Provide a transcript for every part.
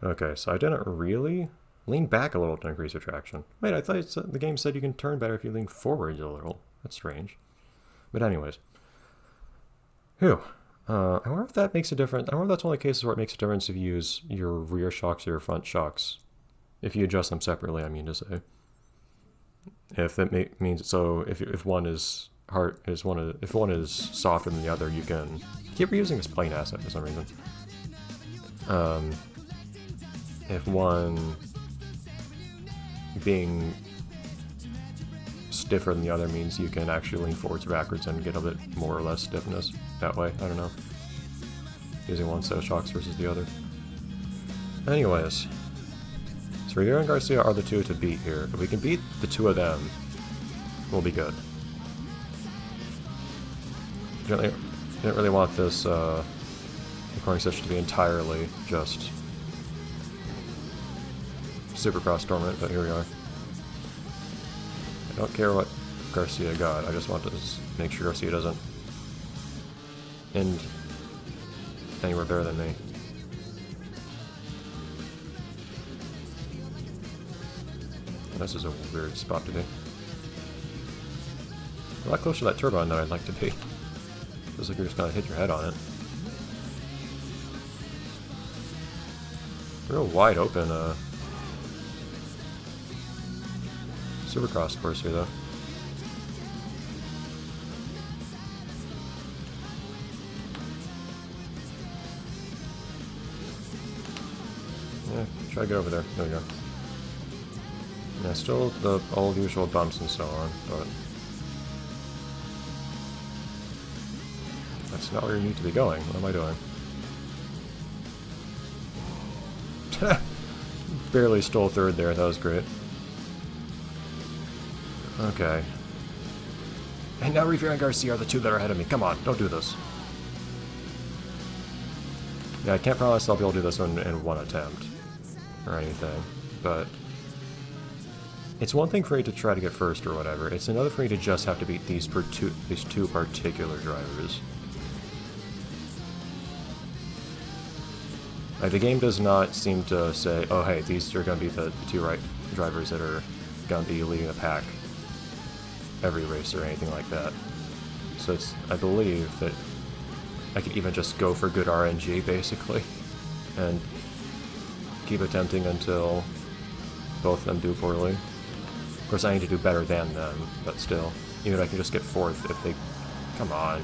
Okay, so I didn't really lean back a little to increase your traction. Wait, I thought the game said you can turn better if you lean forward a little. That's strange. But anyways. Phew. I wonder if that makes a difference. I wonder if that's one of the cases where it makes a difference if you use your rear shocks or your front shocks. If you adjust them separately, I mean to say. If it means so, if one is hard, if one is softer than the other, you can keep reusing this plane asset for some reason. If one being stiffer than the other means you can actually lean forwards or backwards and get a bit more or less stiffness that way. I don't know. Using one set of shocks versus the other. Anyways. So Rivera and Garcia are the two to beat here. If we can beat the two of them, we'll be good. Didn't really want this recording session to be entirely just supercross tournament, but here we are. I don't care what Garcia got, I just want to make sure Garcia doesn't end anywhere better than me. This is a weird spot to be. A lot closer to that turbine than I'd like to be. Feels like you're just gonna hit your head on it. Real wide open supercross course here though. Yeah, try to get over there. There we go. Yeah, still the all usual bumps and so on, but that's not where you need to be going. What am I doing? Barely stole third there, that was great. Okay. And now Rivera and Garcia are the two that are ahead of me. Come on, don't do this. Yeah, I can't promise I'll be able to do this one in one attempt or anything, but it's one thing for me to try to get first or whatever. It's another for me to just have to beat these two particular drivers. Like, the game does not seem to say, oh hey, these are going to be the two drivers that are going to be leading the pack every race or anything like that. So it's, I believe that I could even just go for good RNG basically and keep attempting until both of them do poorly. Of course I need to do better than them, but still, even if I can just get fourth if they... Come on.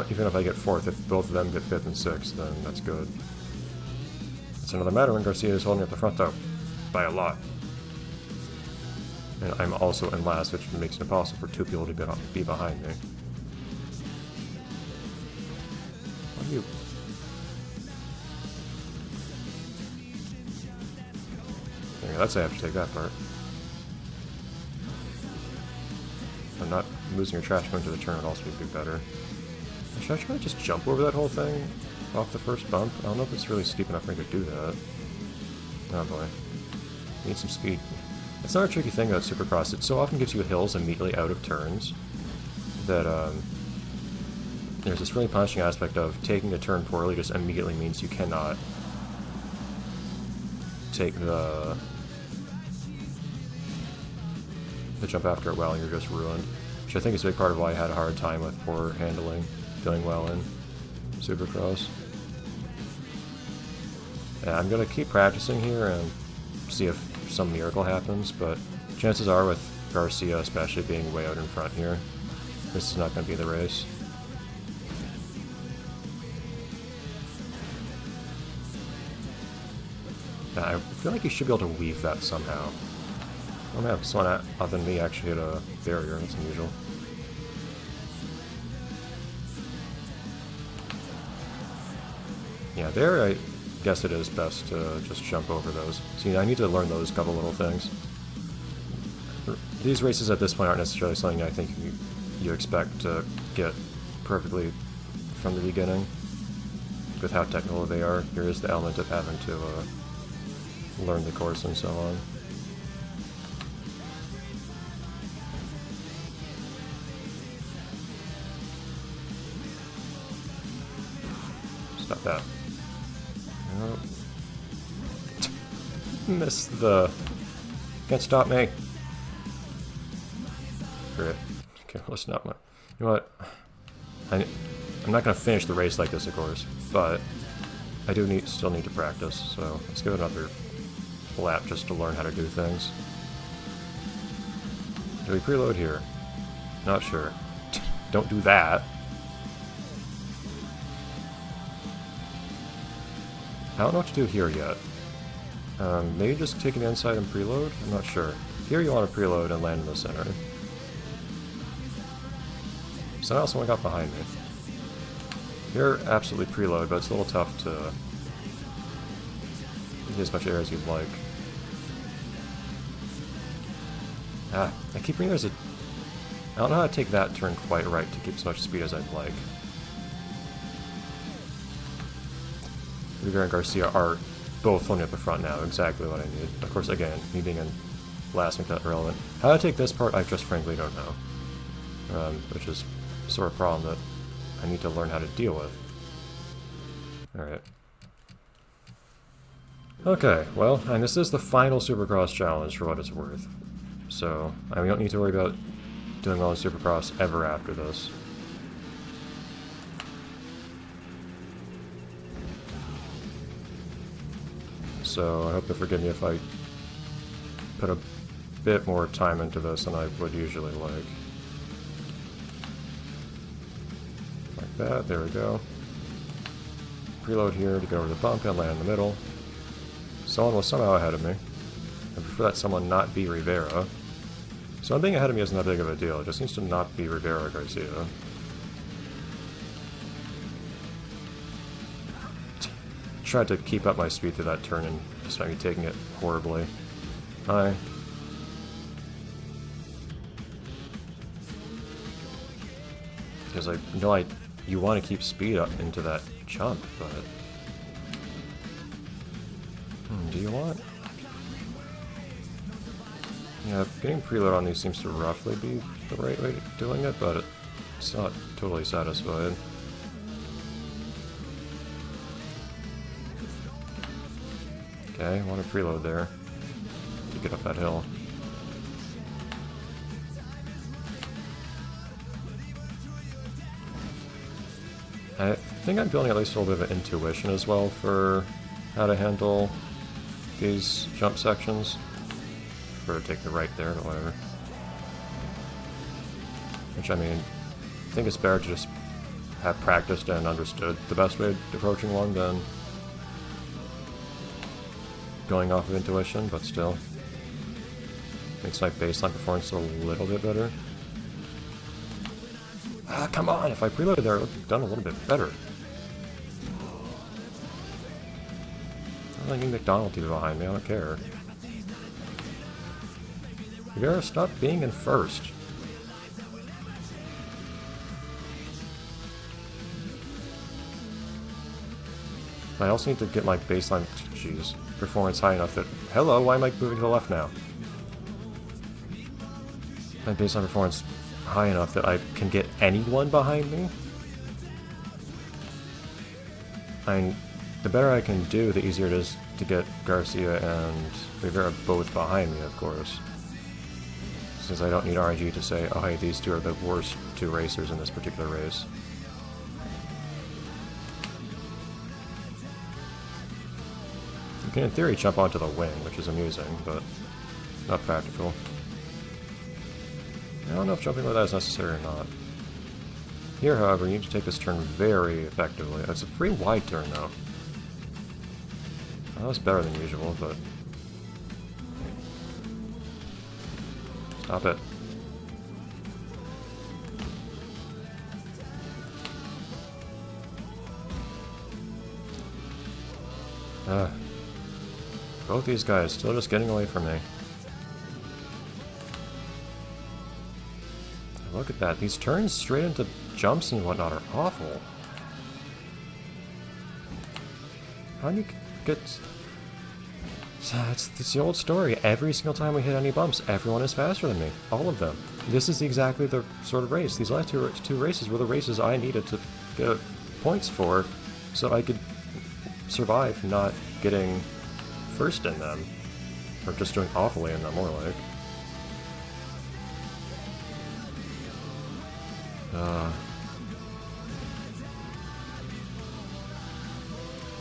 Even if I get fourth, if both of them get fifth and sixth, then that's good. It's another matter when Garcia is holding up the front, though, by a lot. And I'm also in last, which makes it impossible for two people to be behind me. What are you? Yeah, that's why I have to take that part. I'm not losing your trash going to the turn would also be better. Should I try to just jump over that whole thing off the first bump? I don't know if it's really steep enough for me to do that. Oh boy. Need some speed. It's not a tricky thing about Supercross. It so often gives you hills immediately out of turns that there's this really punishing aspect of taking a turn poorly just immediately means you cannot take the jump after it well and you're just ruined. Which I think is a big part of why I had a hard time with poor handling. Doing well in Supercross. Yeah, I'm gonna keep practicing here and see if some miracle happens, but chances are with Garcia especially being way out in front here, this is not gonna be the race. Yeah, I feel like you should be able to weave that somehow. I don't have someone other than me actually hit a barrier, that's unusual. Yeah, there I guess it is best to just jump over those. See, I need to learn those couple little things. These races at this point aren't necessarily something I think you expect to get perfectly from the beginning. With how technical they are, there is the element of having to learn the course and so on. Stop that. Nope. Missed the... Can't stop me. Great. Okay, well, it's not my... You know what? I'm not going to finish the race like this, of course, but I do still need to practice, so let's give it another lap just to learn how to do things. Do we preload here? Not sure. Don't do that. I don't know what to do here yet. Maybe just take it inside and preload? I'm not sure. Here you want to preload and land in the center. Somehow someone got behind me. Here, absolutely preload, but it's a little tough to get as much air as you'd like. I keep reading there's a... I don't know how to take that turn quite right to keep as much speed as I'd like. Rivera and Garcia are both holding up the front now, exactly what I need. Of course, again, me being in last makes that irrelevant. How to take this part, I just frankly don't know. Which is sort of a problem that I need to learn how to deal with. Alright. Okay, well, and this is the final Supercross challenge for what it's worth. So, we don't need to worry about doing well in Supercross ever after this. So, I hope you'll forgive me if I put a bit more time into this than I would usually like. Like that, there we go. Preload here to get over the bump and land in the middle. Someone was somehow ahead of me. I prefer that someone not be Rivera. Someone being ahead of me isn't that big of a deal, it just needs to not be Rivera or Garcia. Tried to keep up my speed through that turn and despite me taking it horribly. Hi. Because I know you want to keep speed up into that jump, but... do you want? Yeah, getting preload on these seems to roughly be the right way of doing it, but it's not totally satisfied. Okay, I want to preload there to get up that hill. I think I'm building at least a little bit of intuition as well for how to handle these jump sections. For take the right there, but whatever. Which, I mean, I think it's better to just have practiced and understood the best way of approaching one than going off of intuition, but still. Makes my baseline performance a little bit better. Ah, come on! If I preloaded there, it would have done a little bit better. I don't need McDonald to be behind me, I don't care. Rivera, stop being in first. I also need to get my baseline, performance high enough that... Hello, why am I moving to the left now? My baseline performance high enough that I can get anyone behind me? The better I can do, the easier it is to get Garcia and Rivera both behind me, of course. Since I don't need RNG to say, oh hey, these two are the worst two racers in this particular race. You can in theory jump onto the wing, which is amusing, but not practical. I don't know if jumping like that is necessary or not. Here, however, you need to take this turn very effectively. It's a pretty wide turn, though. Well, that's better than usual, but... Stop it. Both these guys still just getting away from me. Look at that. These turns straight into jumps and whatnot are awful. How do you get... It's the old story. Every single time we hit any bumps, everyone is faster than me. All of them. This is exactly the sort of race. These last two races were the races I needed to get points for, so I could survive not getting first in them. Or just doing awfully in them, more like.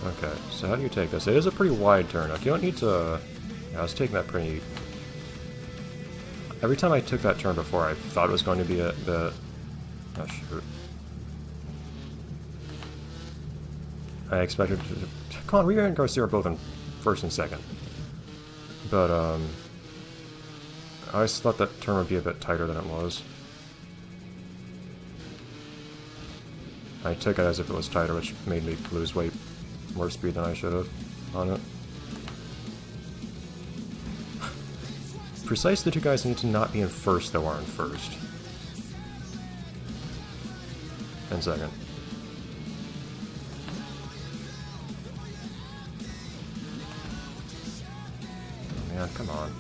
Okay, so how do you take this? It is a pretty wide turn. Like, you don't need to... Yeah, I was taking that pretty... Every time I took that turn before, I thought it was going to be a bit... Oh, shoot. I expected to... Come on, Rivera and Garcia are both in first and second. But, I always thought that turn would be a bit tighter than it was. I took it as if it was tighter, which made me lose way more speed than I should have on it. Precisely the two guys need to not be in first, though, are in first. And second. Oh man, come on.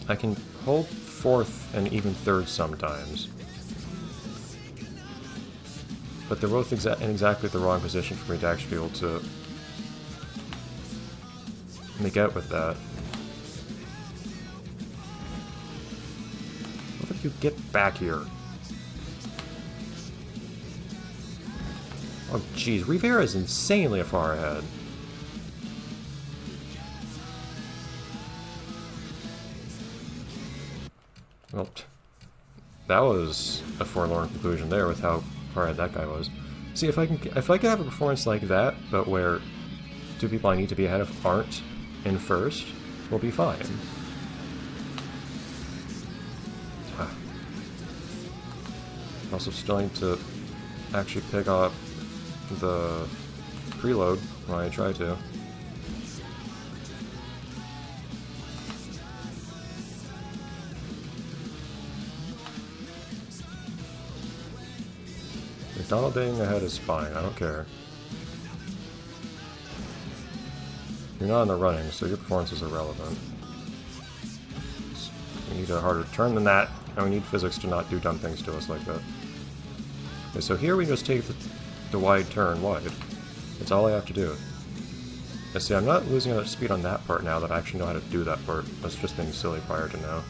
I can hold fourth and even third sometimes. But they're both in exactly the wrong position for me to actually be able to make out with that. What if you get back here? Oh jeez, Rivera is insanely far ahead. Well, that was a forlorn conclusion there with how far ahead that guy was. See, if I can have a performance like that, but where two people I need to be ahead of aren't in first, we'll be fine. Also still need to actually pick up the preload when I try to. McDonald being ahead is fine, I don't care. You're not in the running, so your performance is irrelevant. We need a harder turn than that, and we need physics to not do dumb things to us like that. Okay, so here we just take the wide turn wide. That's all I have to do. And see, I'm not losing enough speed on that part now that I actually know how to do that part. That's just being silly prior to now.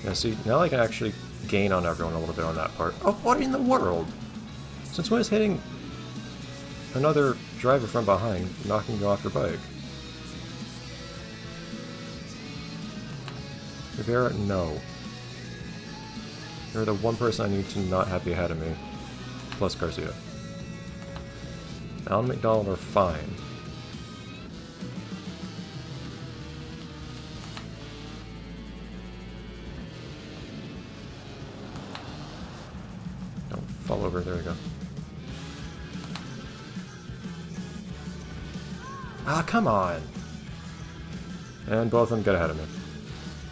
Yeah, see, now I can actually gain on everyone a little bit on that part. Oh, what in the world? Since when is hitting another driver from behind knocking you off your bike? Rivera, no. You're the one person I need to not have be ahead of me. Plus Garcia. Allen and McDonald are fine. Don't fall over, there we go. Ah, come on! And both of them get ahead of me.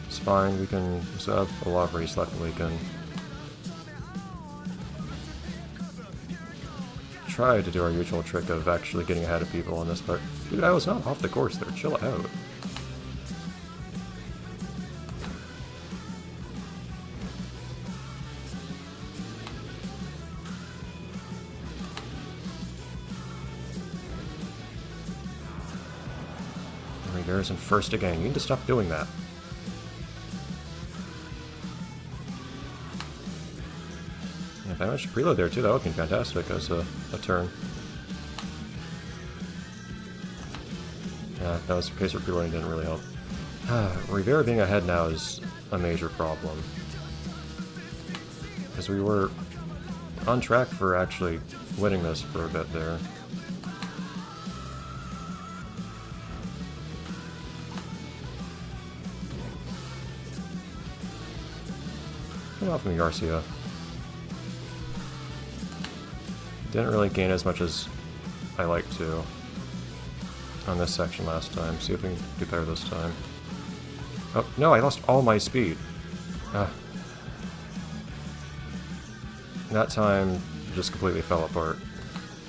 It's fine, we can still have a lot of race left and we can try to do our usual trick of actually getting ahead of people on this part. Dude, I was not off the course there, chill out. Rivera's in first again, you need to stop doing that. If I managed to preload there too, that would be fantastic as a turn. Yeah, that was the case where preloading didn't really help. Rivera being ahead now is a major problem. Because we were on track for actually winning this for a bit there. Get off me, Garcia. Didn't really gain as much as I like to on this section last time. See if we can do better this time. Oh, no, I lost all my speed. That time just completely fell apart.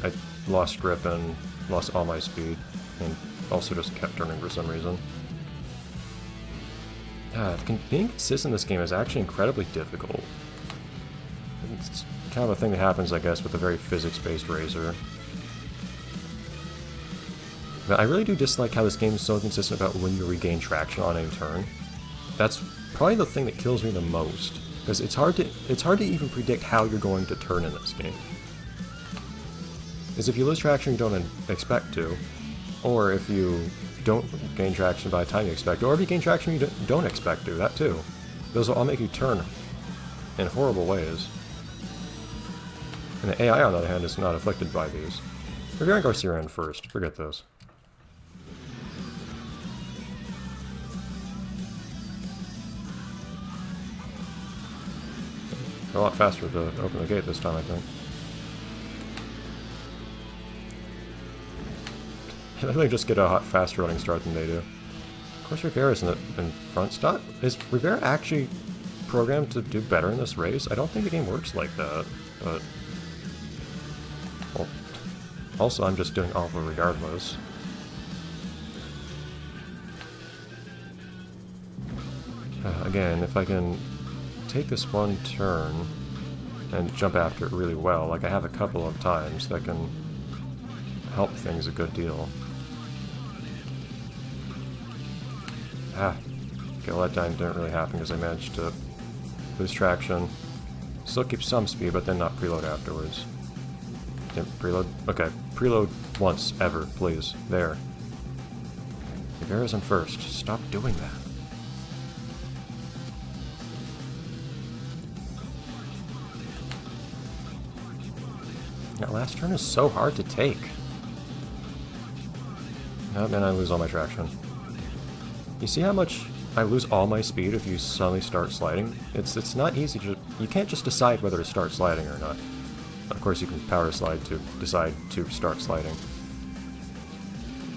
I lost grip and lost all my speed, and also just kept turning for some reason. Being consistent in this game is actually incredibly difficult. It's kind of a thing that happens, I guess, with a very physics-based racer. But I really do dislike how this game is so inconsistent about when you regain traction on any turn. That's probably the thing that kills me the most, because it's hard to even predict how you're going to turn in this game. Is if you lose traction you don't expect to, or if you don't gain traction by the time you expect, or if you gain traction you don't expect to, that too. Those will all make you turn in horrible ways. And the AI, on the other hand, is not afflicted by these. Rivera and Garcia in first, forget this. A lot faster to open the gate this time, I think. I think they just get a faster running start than they do. Of course, Rivera's in front. Stop. Is Rivera actually programmed to do better in this race? I don't think the game works like that, but... Well, also, I'm just doing awful regardless. Again, if I can take this one turn and jump after it really well, like I have a couple of times, that can help things a good deal. Okay, well, that time didn't really happen because I managed to lose traction. Still keep some speed, but then not preload afterwards. Didn't preload? Okay, preload once, ever, please. There. Rivera's in first. Stop doing that. That last turn is so hard to take. Oh, man, I lose all my traction. You see how much I lose all my speed if you suddenly start sliding? It's not easy to... You can't just decide whether to start sliding or not. Of course, you can power slide to decide to start sliding.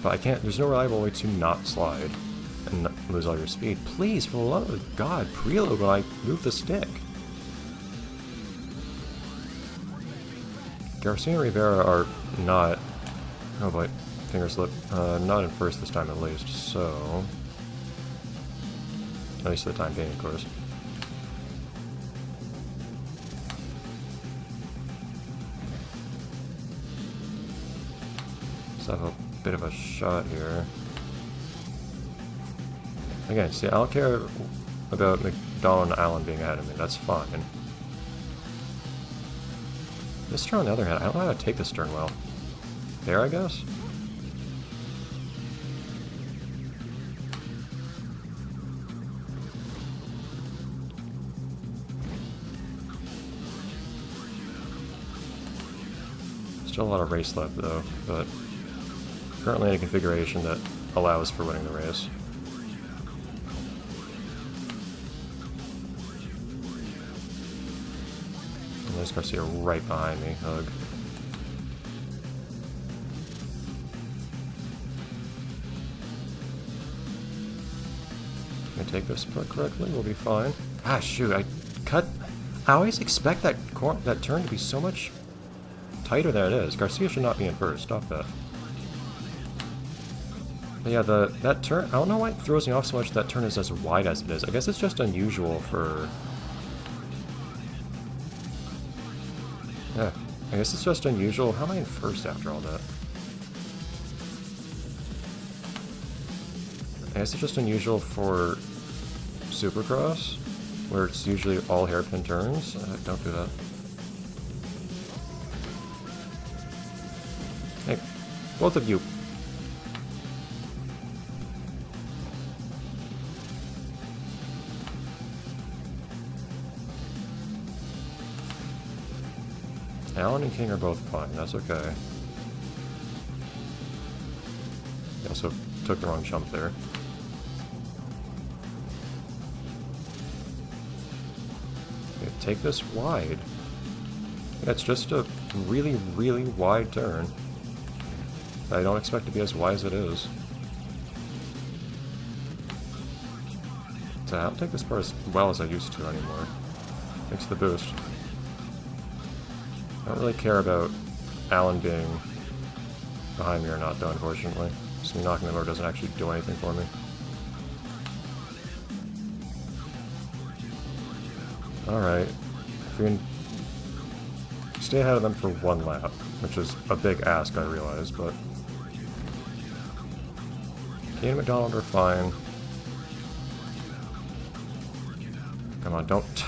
But I can't... There's no reliable way to not slide and not lose all your speed. Please, for the love of God, preload when I move the stick. Garcia and Rivera are not... Oh boy, finger slip. Not in first this time at least, so... At least for the time being, of course. Let's have a bit of a shot here. Again, see, I don't care about McDonald and Allen being ahead of me. That's fine. This turn, on the other hand, I don't know how to take this turn well. There, I guess? Still a lot of race left, though, but currently in a configuration that allows for winning the race. And there's Garcia right behind me. Hug. Can I take this part correctly? We'll be fine. Ah, shoot! I always expect that turn to be so much tighter than it is. Garcia should not be in first. Stop that. But yeah, that turn, I don't know why it throws me off so much that turn is as wide as it is. I guess it's just unusual for... Yeah, I guess it's just unusual. How am I in first after all that? I guess it's just unusual for supercross, where it's usually all hairpin turns. Don't do that. Hey, both of you. Allen and King are both fine, that's okay. He also took the wrong jump there. Okay, take this wide. Yeah, it's just a really, really wide turn. I don't expect to be as wide as it is. So I don't take this part as well as I used to anymore. Thanks to the boost. I don't really care about Allen being behind me or not, though, unfortunately. So me knocking him over doesn't actually do anything for me. Alright. stay ahead of them for one lap, which is a big ask, I realize, but Kane and McDonald are fine. Come on, don't...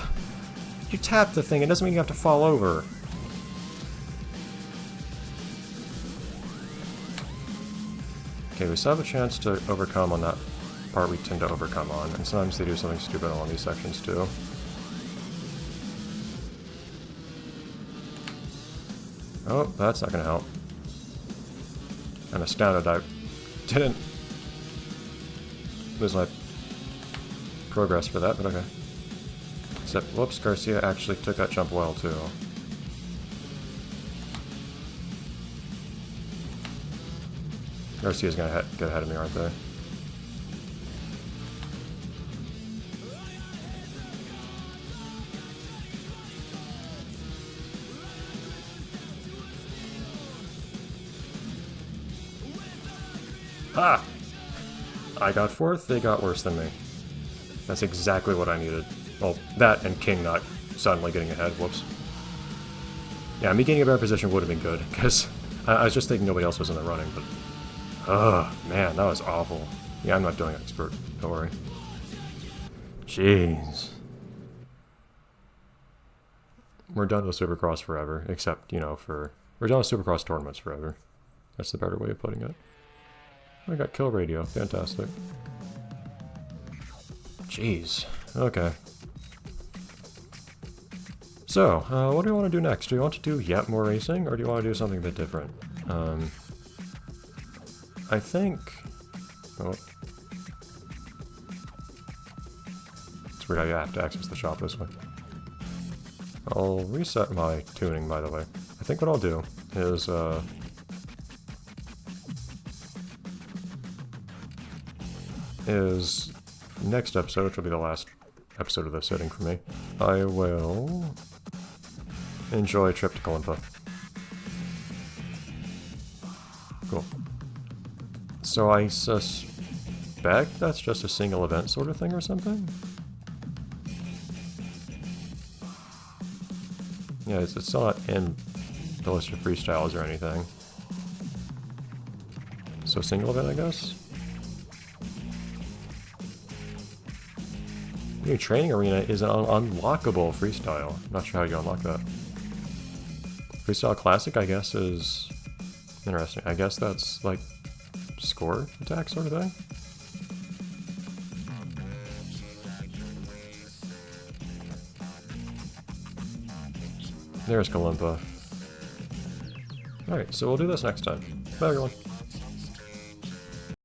You tap the thing, it doesn't mean you have to fall over. Okay, we still have a chance to overcome on that part we tend to overcome on, and sometimes they do something stupid along these sections too. Oh, that's not gonna help. I'm astounded I didn't lose my progress for that, but okay. Except, whoops, Garcia actually took that jump well too. Garcia's gonna get ahead of me, aren't they? Ha! I got fourth, they got worse than me. That's exactly what I needed. Well, that and King not suddenly getting ahead, whoops. Yeah, me getting a better position would have been good, because I was just thinking nobody else was in the running, but... Ugh, man, that was awful. Yeah, I'm not doing expert, don't worry. Jeez. We're done with Supercross forever, except, you know, we're done with Supercross tournaments forever. That's the better way of putting it. I got kill radio, fantastic. Jeez, okay. So, what do you want to do next? Do you want to do yet more racing, or do you want to do something a bit different? I think... Oh. It's weird how you have to access the shop this way. I'll reset my tuning, by the way. I think what I'll do is next episode, which will be the last episode of this sitting for me, I will enjoy a trip to Kalimpa. Cool. So I suspect that's just a single event sort of thing or something? Yeah, it's not in the list of freestyles or anything. So single event, I guess? New training arena is an unlockable freestyle. Not sure how you unlock that. Freestyle classic, I guess, is interesting. I guess that's like score attack sort of thing. There's Kalimpa. Alright, so we'll do this next time. Bye everyone.